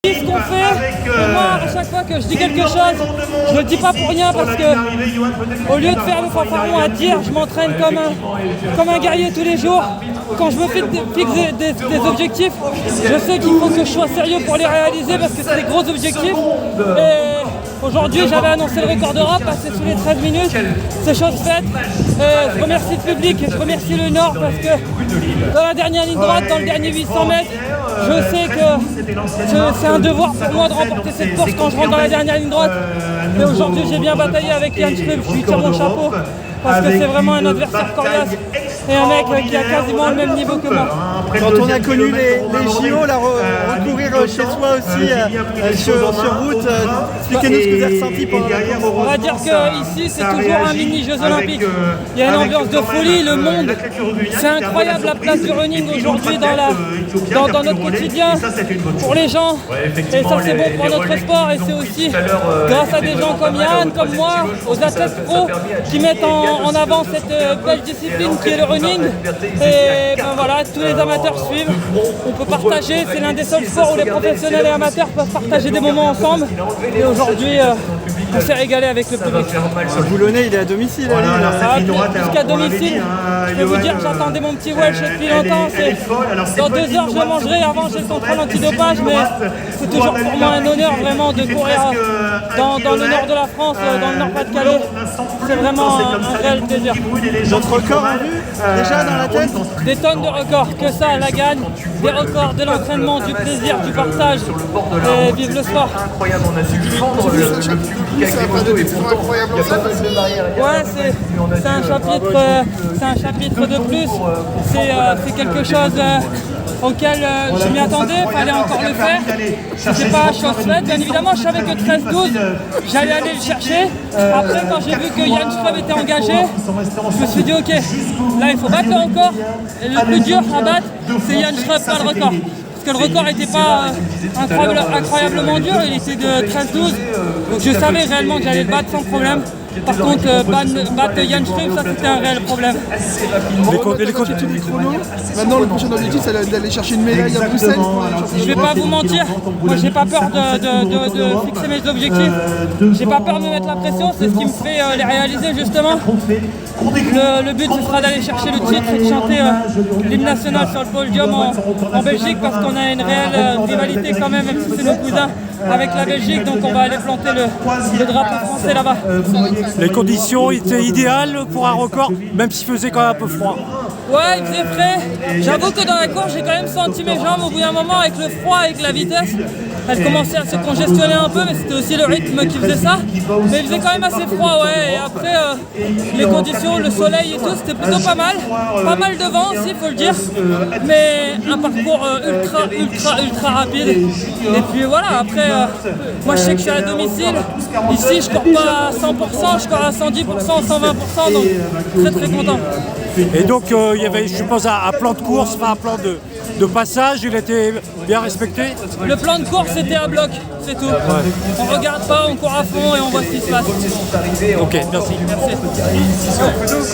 Ce qu'on fait, et moi à chaque fois que je dis quelque chose, je le dis pas pour rien parce que au lieu de faire le fanfaron à dire, je m'entraîne comme un guerrier tous les jours. Quand je me fixe des objectifs, je sais qu'il faut que je sois sérieux pour les réaliser parce que c'est des gros objectifs. Et aujourd'hui, j'avais annoncé le record d'Europe, passer sous les 13 minutes. C'est chose faite. Je remercie le public et je remercie le Nord parce que dans la dernière ligne droite, dans le dernier 800 mètres, je sais que c'est un devoir pour moi de remporter cette course quand je rentre dans la dernière ligne droite. Et aujourd'hui, j'ai bien bataillé avec Yann Schrub, je lui tire mon chapeau parce que c'est vraiment un adversaire coriace et un mec qui a quasiment le même niveau que moi. Quand on a connu les JO, là, recourir chez soi aussi sur route, expliquez-nous ce que vous avez ressenti pendant. On va dire qu'ici c'est toujours un mini Jeux Olympiques. Il y a une ambiance de folie, le monde, c'est incroyable la place du running aujourd'hui dans notre quotidien pour les gens. Et ça c'est bon pour notre sport et c'est aussi grâce à des gens comme Yann, comme moi, aux athlètes pro qui mettent en avant cette belle discipline qui est le running. Et ben voilà, tous les amateurs suivent. On peut partager, c'est l'un des seuls sports où les professionnels et amateurs peuvent partager des moments ensemble. Et aujourd'hui, on s'est régalé avec le public. Le Boulonnais, il est à domicile. Jusqu'à domicile, je peux vous dire, j'attendais mon petit Welsh depuis longtemps. Dans 2 heures, je le mangerai. Avant, j'ai le contrôle antidopage, mais c'est toujours pour moi un honneur vraiment de courir dans le nord de la France, dans le Nord-Pas-de-Calais. C'est vraiment un réel plaisir. Votre record en vue, déjà dans la tête? Des tonnes de records, que ça, la gagne, des records de l'entraînement, du plaisir, du partage, et vive le sport. Incroyable, on a dû vendre le public avec des motos et pourtant il n'y a pas de barrière. Ouais, c'est un chapitre de plus, c'est quelque chose auquel je m'y attendais, il fallait encore le faire. C'était pas chose faite, bien évidemment, je savais que 13-12, j'allais aller le chercher. Après, quand j'ai vu que Yann Schrub était engagé, je me suis dit ok, là il faut battre le record. Et le plus dur à battre, c'est Yann Schrub, pas le record. Parce que le record n'était pas incroyablement dur, il était de 13-12. Donc je savais réellement que j'allais le battre sans problème. Par contre, battre Yann Schrub, ça c'était un réel problème. Maintenant, le prochain objectif, c'est d'aller chercher une médaille à Bruxelles. Je vais pas vous mentir, moi j'ai pas peur de fixer mes objectifs. J'ai pas peur de me mettre la pression, c'est ce qui me fait les réaliser justement. Le but ce sera d'aller chercher le titre et de chanter l'hymne national sur le podium en Belgique parce qu'on a une réelle rivalité quand même si c'est nos cousins avec la Belgique, donc on va aller planter le drapeau français là-bas. Les conditions étaient idéales pour un record, même s'il faisait quand même un peu froid. Ouais, il faisait frais. J'avoue que dans la course, j'ai quand même senti mes jambes au bout d'un moment avec le froid, avec la vitesse. Elles commençaient à se congestionner un peu, mais c'était aussi le rythme qui faisait ça. Mais il faisait quand même assez froid, ouais. Et après, les conditions, le soleil et tout, c'était plutôt pas mal. Pas mal de vent aussi, il faut le dire. Mais un parcours ultra rapide. Et puis voilà, après, moi je sais que je suis à domicile. Ici, je cours pas à 100%, je cours à 110%, 120%, donc très content. Et donc il y avait, je suppose, un plan de course, enfin un plan de passage, il était bien respecté? Le plan de course c'était à bloc, c'est tout. Ouais. On regarde pas, on court à fond et on voit ce qui se passe. Ok, merci. Merci.